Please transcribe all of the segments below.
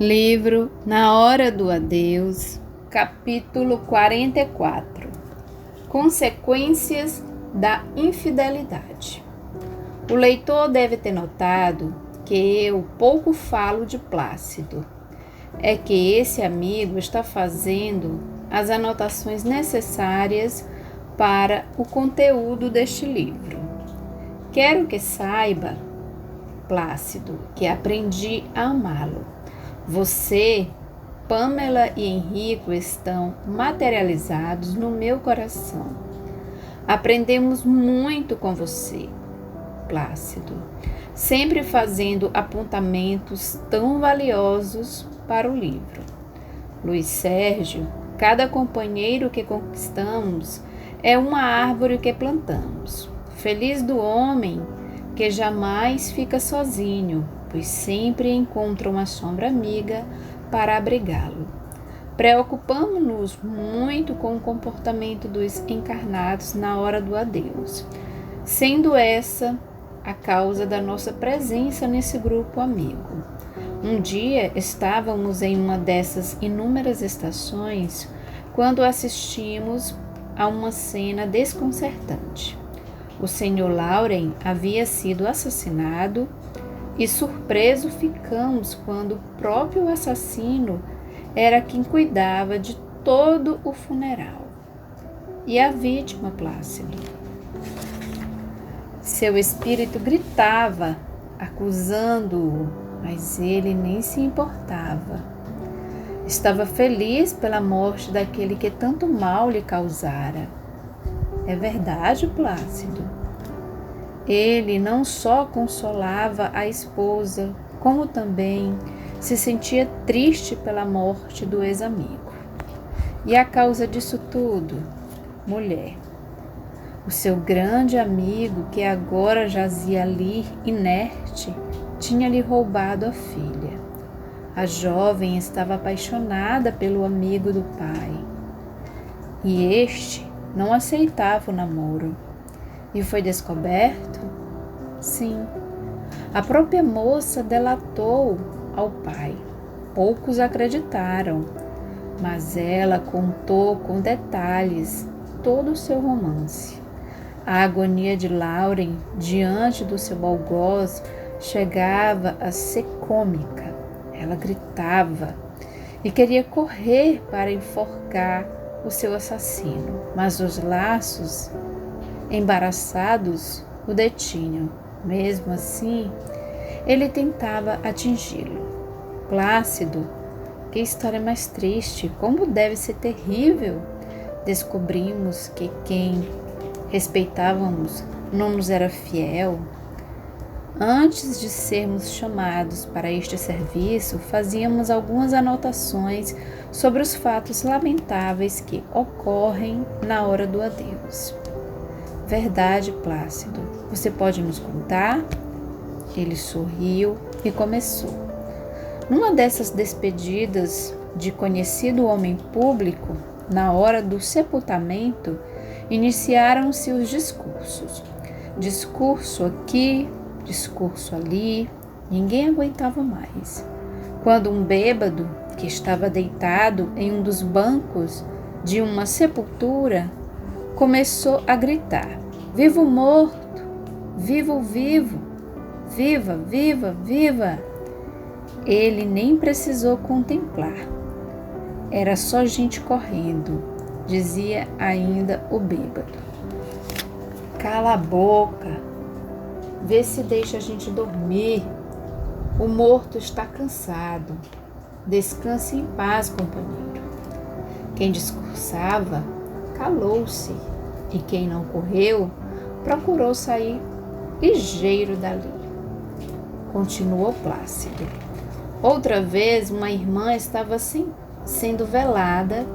Livro Na Hora do Adeus, capítulo 44. Consequências da infidelidade. O leitor deve ter notado que eu pouco falo de Plácido. É que esse amigo está fazendo as anotações necessárias para o conteúdo deste livro. Quero que saiba, Plácido, que aprendi a amá-lo. Você, Pamela e Henrico estão materializados no meu coração. Aprendemos muito com você, Plácido, sempre fazendo apontamentos tão valiosos para o livro. Luiz Sérgio, cada companheiro que conquistamos é uma árvore que plantamos. Feliz do homem que jamais fica sozinho, pois sempre encontra uma sombra amiga para abrigá-lo. Preocupamos-nos muito com o comportamento dos encarnados na hora do adeus, sendo essa a causa da nossa presença nesse grupo amigo. Um dia estávamos em uma dessas inúmeras estações quando assistimos a uma cena desconcertante. O Sr. Lauren havia sido assassinado e surpreso ficamos quando o próprio assassino era quem cuidava de todo o funeral. E a vítima, Plácido? Seu espírito gritava, acusando-o, mas ele nem se importava. Estava feliz pela morte daquele que tanto mal lhe causara. É verdade, Plácido? Ele não só consolava a esposa, como também se sentia triste pela morte do ex-amigo. E a causa disso tudo? Mulher. O seu grande amigo, que agora jazia ali, inerte, tinha-lhe roubado a filha. A jovem estava apaixonada pelo amigo do pai. E este não aceitava o namoro. E foi descoberto? Sim. A própria moça delatou ao pai. Poucos acreditaram, mas ela contou com detalhes todo o seu romance. A agonia de Lauren diante do seu algoz chegava a ser cômica. Ela gritava e queria correr para enforcar o seu assassino, mas os laços embaraçados o detinham. Mesmo assim, ele tentava atingi-lo. Plácido, que história mais triste! Como deve ser terrível! Descobrimos que quem respeitávamos não nos era fiel. Antes de sermos chamados para este serviço, fazíamos algumas anotações sobre os fatos lamentáveis que ocorrem na hora do adeus. Verdade, Plácido. Você pode nos contar? Ele sorriu e começou. Numa dessas despedidas de conhecido homem público, na hora do sepultamento, iniciaram-se os discursos. Discurso aqui, discurso ali, ninguém aguentava mais. Quando um bêbado, que estava deitado em um dos bancos de uma sepultura, começou a gritar: viva o morto! Viva o vivo! Viva, viva, viva! Ele nem precisou contemplar. Era só gente correndo, dizia ainda o bêbado. Cala a boca! Vê se deixa a gente dormir. O morto está cansado. Descanse em paz, companheiro. Quem discursava calou-se, e quem não correu procurou sair ligeiro dali. Continuou Plácido. Outra vez, uma irmã estava sendo velada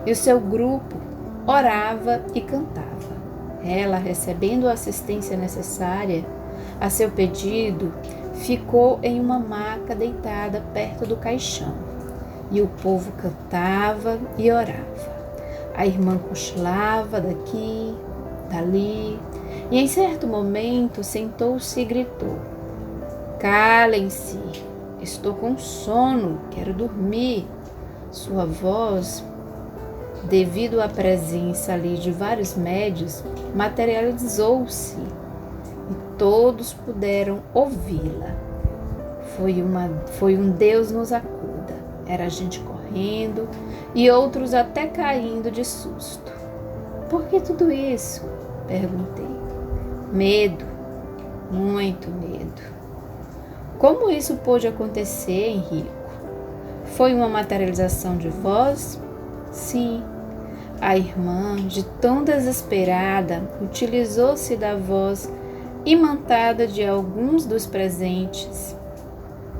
e o seu grupo orava e cantava. Ela, recebendo a assistência necessária a seu pedido, ficou em uma maca deitada perto do caixão, e o povo cantava e orava. A irmã cochilava daqui, dali, e em certo momento sentou-se e gritou: calem-se, estou com sono, quero dormir. Sua voz, devido à presença ali de vários médios, materializou-se e todos puderam ouvi-la. Foi um Deus nos acuda. Era gente correndo e outros até caindo de susto. Por que tudo isso? Perguntei. Medo, muito medo. Como isso pôde acontecer, Henrico? Foi uma materialização de voz? Sim. A irmã, de tão desesperada, utilizou-se da voz imantada de alguns dos presentes,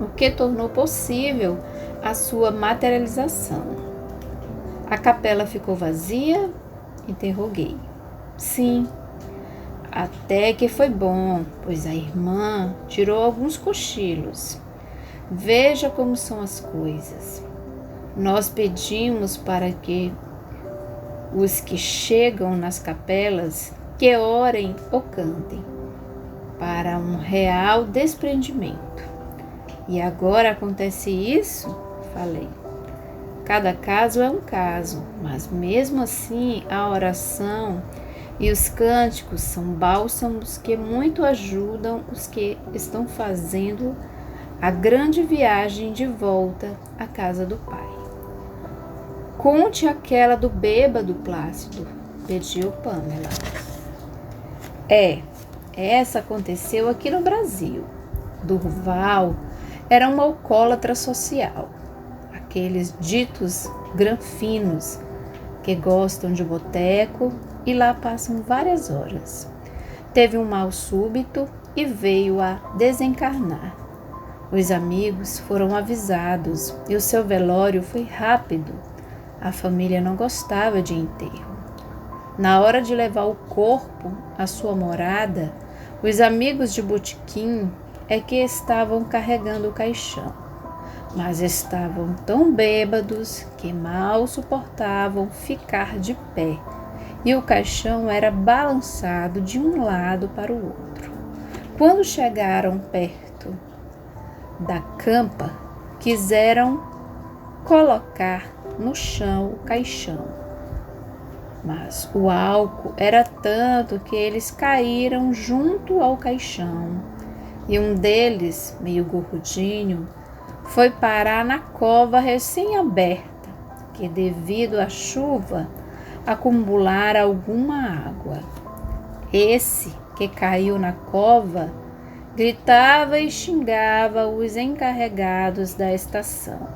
o que tornou possível a sua materialização. A capela ficou vazia? Interroguei. Sim. Até que foi bom, pois a irmã tirou alguns cochilos. Veja como são as coisas. Nós pedimos para que os que chegam nas capelas que orem ou cantem, para um real desprendimento. E agora acontece isso? Falei. Cada caso é um caso, mas mesmo assim a oração e os cânticos são bálsamos que muito ajudam os que estão fazendo a grande viagem de volta à casa do Pai. Conte aquela do bêbado, Plácido, pediu Pamela. Essa aconteceu aqui no Brasil. Durval era um alcoólatra social, aqueles ditos granfinos que gostam de boteco e lá passam várias horas. Teve um mal súbito e veio a desencarnar. Os amigos foram avisados e o seu velório foi rápido. A família não gostava de enterro. Na hora de levar o corpo à sua morada, os amigos de botequim é que estavam carregando o caixão, mas estavam tão bêbados que mal suportavam ficar de pé, e o caixão era balançado de um lado para o outro. Quando chegaram perto da campa, quiseram colocar no chão o caixão, mas o álcool era tanto que eles caíram junto ao caixão e um deles, meio gordinho, foi parar na cova recém-aberta, que devido à chuva acumulara alguma água. Esse que caiu na cova gritava e xingava os encarregados da estação.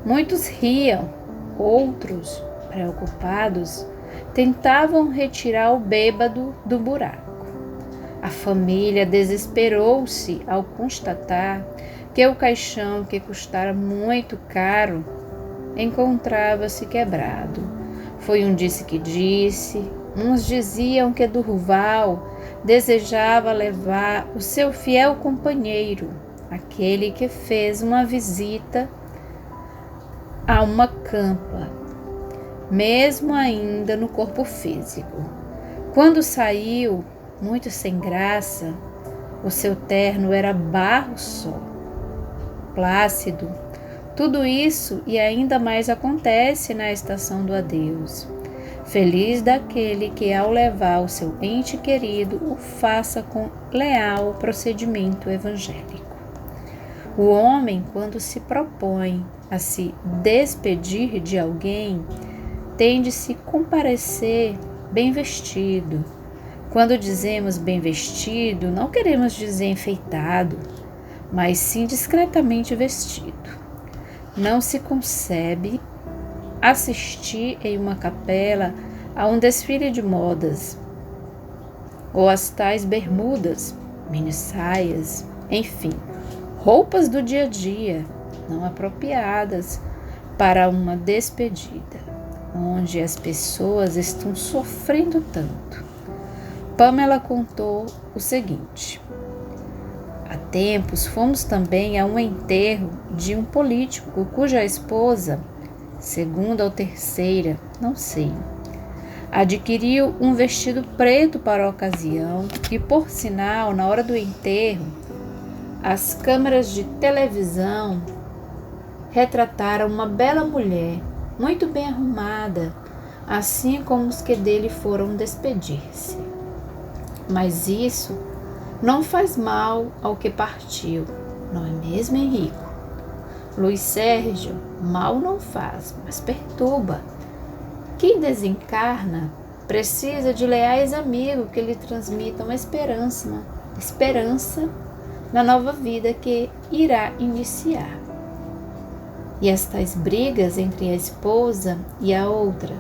Muitos riam, outros, preocupados, tentavam retirar o bêbado do buraco. A família desesperou-se ao constatar que o caixão, que custara muito caro, encontrava-se quebrado. Foi um disse que disse. Uns diziam que Durval desejava levar o seu fiel companheiro, aquele que fez uma visita a uma campa, mesmo ainda no corpo físico. Quando saiu, muito sem graça, o seu terno era barro só. Plácido, tudo isso e ainda mais acontece na estação do adeus. Feliz daquele que, ao levar o seu ente querido, o faça com leal procedimento evangélico. O homem, quando se propõe a se despedir de alguém, tem de se comparecer bem vestido. Quando dizemos bem vestido, não queremos dizer enfeitado, mas sim discretamente vestido. Não se concebe assistir em uma capela a um desfile de modas, ou as tais bermudas, mini-saias, enfim, roupas do dia a dia, não apropriadas para uma despedida, onde as pessoas estão sofrendo tanto. Pamela contou o seguinte: há tempos fomos também a um enterro de um político cuja esposa, segunda ou terceira, não sei, adquiriu um vestido preto para a ocasião e, por sinal, na hora do enterro, As câmeras de televisão retrataram uma bela mulher, muito bem arrumada, assim como os que dele foram despedir-se. Mas isso não faz mal ao que partiu, não é mesmo, Henrico? Luiz Sérgio, mal não faz, mas perturba. Quem desencarna precisa de leais amigos que lhe transmitam esperança na nova vida que irá iniciar. E as tais brigas entre a esposa e a outra,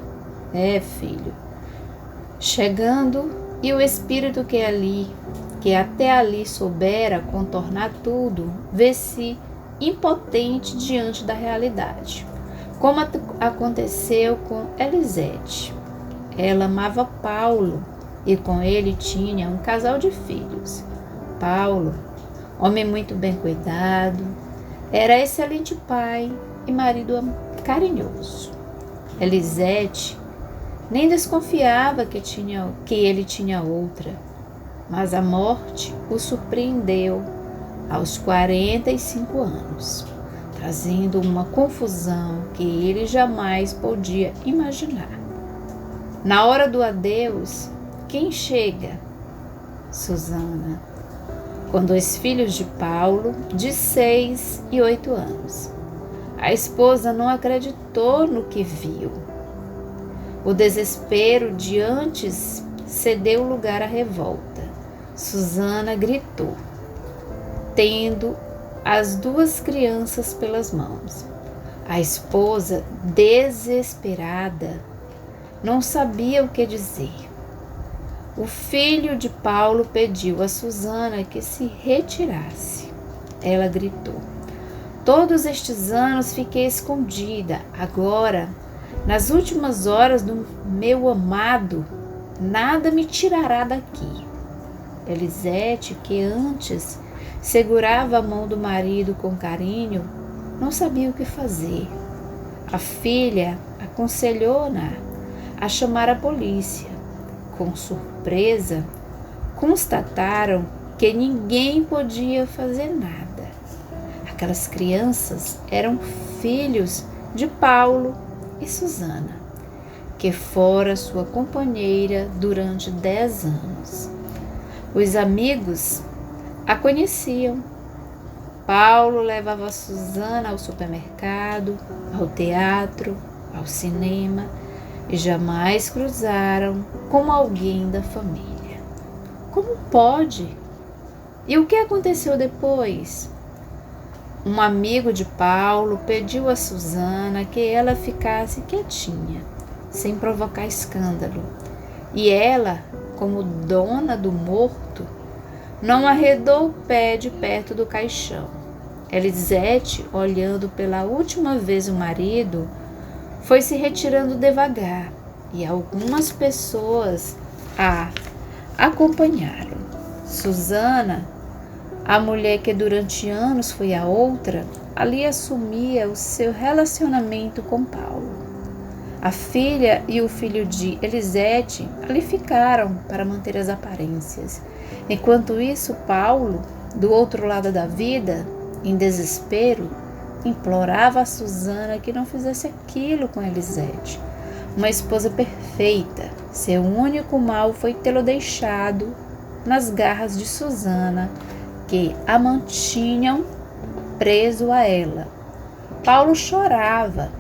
filho, chegando, e o espírito que até ali soubera contornar tudo, vê-se impotente diante da realidade, como aconteceu com Elisete. Ela amava Paulo e com ele tinha um casal de filhos. Paulo, homem muito bem cuidado, era excelente pai e marido carinhoso. Elisete nem desconfiava que ele tinha outra, mas a morte o surpreendeu aos 45 anos, trazendo uma confusão que ele jamais podia imaginar. Na hora do adeus, quem chega? Susana, com 2 filhos de Paulo, de 6 e 8 anos. A esposa não acreditou no que viu. O desespero de antes cedeu lugar à revolta. Susana gritou, tendo as 2 crianças pelas mãos. A esposa, desesperada, não sabia o que dizer. O filho de Paulo pediu a Susana que se retirasse. Ela gritou: todos estes anos fiquei escondida. Agora, nas últimas horas do meu amado, nada me tirará daqui. Elisete, que antes segurava a mão do marido com carinho, não sabia o que fazer. A filha aconselhou-na a chamar a polícia. Com surpresa, constataram que ninguém podia fazer nada. Aquelas crianças eram filhos de Paulo e Susana, que fora sua companheira durante 10 anos. Os amigos a conheciam. Paulo levava Susana ao supermercado, ao teatro, ao cinema, e jamais cruzaram com alguém da família. Como pode? E o que aconteceu depois? Um amigo de Paulo pediu a Susana que ela ficasse quietinha, sem provocar escândalo. E ela, como dona do morto, não arredou o pé de perto do caixão. Elisete, olhando pela última vez o marido, foi se retirando devagar, e algumas pessoas a acompanharam. Susana, a mulher que durante anos foi a outra, ali assumia o seu relacionamento com Paulo. A filha e o filho de Elisete ali ficaram para manter as aparências. Enquanto isso, Paulo, do outro lado da vida, em desespero, implorava a Susana que não fizesse aquilo com Elisete. Uma esposa perfeita, seu único mal foi tê-lo deixado nas garras de Susana, que a mantinham preso a ela. Paulo chorava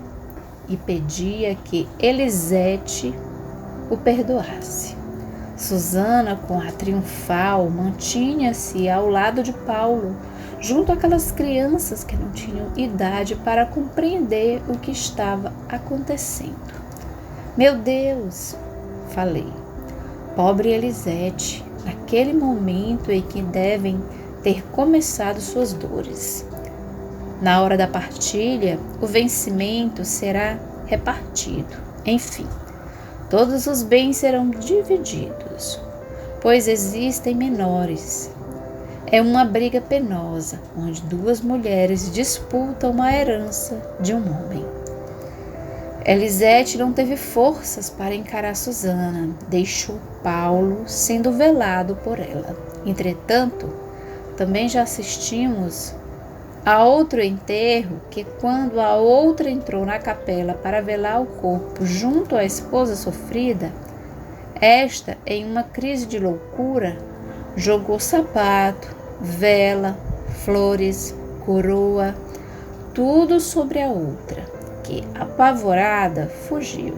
e pedia que Elisete o perdoasse. Susana, com ar triunfal, mantinha-se ao lado de Paulo, junto àquelas crianças que não tinham idade para compreender o que estava acontecendo. Meu Deus, falei, pobre Elisete, naquele momento em que devem ter começado suas dores. Na hora da partilha, o vencimento será repartido. Enfim, todos os bens serão divididos, pois existem menores. É uma briga penosa, onde 2 mulheres disputam a herança de um homem. Elisete não teve forças para encarar Susana, deixou Paulo sendo velado por ela. Entretanto, também já assistimos a outro enterro que, quando a outra entrou na capela para velar o corpo junto à esposa sofrida, esta, em uma crise de loucura, jogou sapato, vela, flores, coroa, tudo sobre a outra, que, apavorada, fugiu.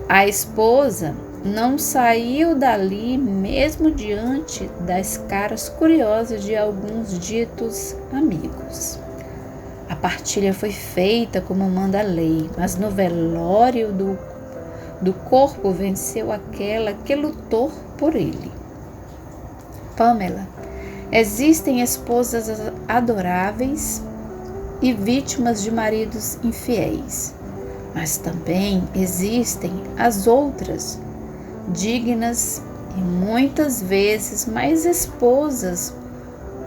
A esposa não saiu dali mesmo diante das caras curiosas de alguns ditos amigos. A partilha foi feita como manda a lei, mas no velório do corpo venceu aquela que lutou por ele. Pamela, existem esposas adoráveis e vítimas de maridos infiéis, mas também existem as outras, dignas e muitas vezes mais esposas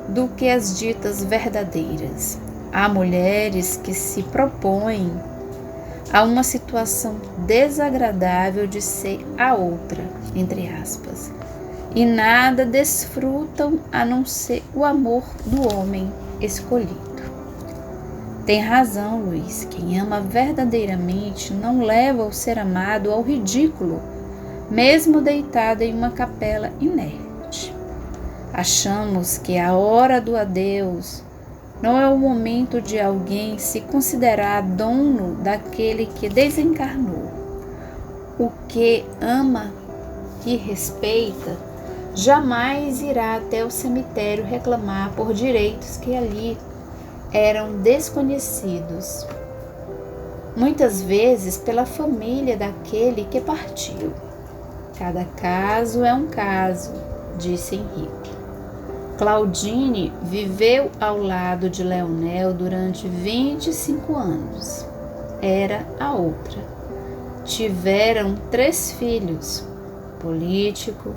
do que as ditas verdadeiras. Há mulheres que se propõem a uma situação desagradável de ser a outra, entre aspas, e nada desfrutam a não ser o amor do homem escolhido. Tem razão, Luiz. Quem ama verdadeiramente não leva o ser amado ao ridículo, mesmo deitado em uma capela inerte. Achamos que a hora do adeus não é o momento de alguém se considerar dono daquele que desencarnou. O que ama e respeita jamais irá até o cemitério reclamar por direitos que ali eram desconhecidos, muitas vezes pela família daquele que partiu. Cada caso é um caso, disse Henrique. Claudine viveu ao lado de Leonel durante 25 anos. Era a outra. Tiveram 3 filhos. Político,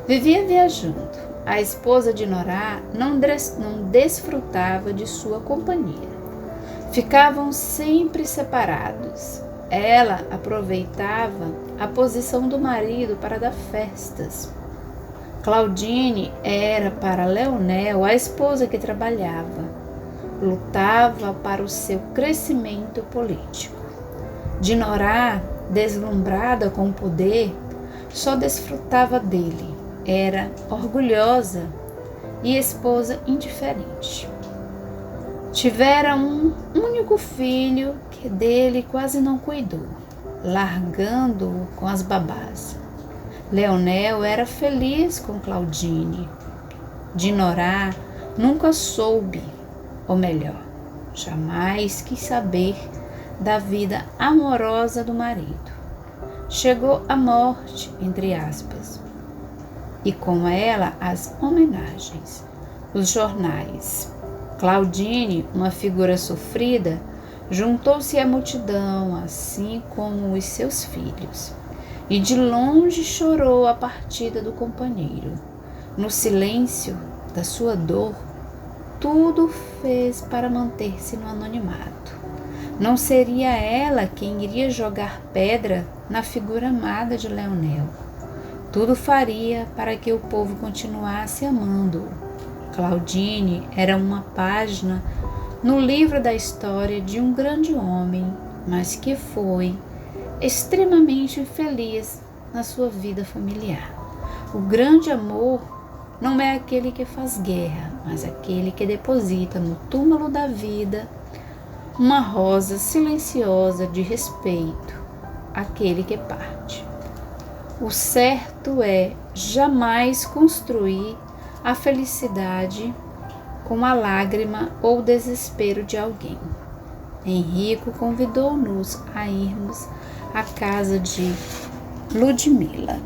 vivia viajando. A esposa de Norá não desfrutava de sua companhia. Ficavam sempre separados. Ela aproveitava a posição do marido para dar festas. Claudine era para Leonel a esposa que trabalhava, lutava para o seu crescimento político. Dinorá, deslumbrada com o poder, só desfrutava dele. Era orgulhosa e esposa indiferente. Tivera um único filho que dele quase não cuidou, largando-o com as babás. Leonel era feliz com Claudine. Dinorá nunca soube, ou melhor, jamais quis saber da vida amorosa do marido. Chegou a morte, entre aspas, e com ela as homenagens, os jornais. Claudine, uma figura sofrida, juntou-se à multidão, assim como os seus filhos, e de longe chorou a partida do companheiro. No silêncio da sua dor, tudo fez para manter-se no anonimato. Não seria ela quem iria jogar pedra na figura amada de Leonel. Tudo faria para que o povo continuasse amando-o. Claudine era uma página no livro da história de um grande homem, mas que foi extremamente infeliz na sua vida familiar. O grande amor não é aquele que faz guerra, mas aquele que deposita no túmulo da vida uma rosa silenciosa de respeito, aquele que parte. O certo é jamais construir a felicidade com a lágrima ou desespero de alguém. Henrico convidou-nos a irmos à casa de Ludmila.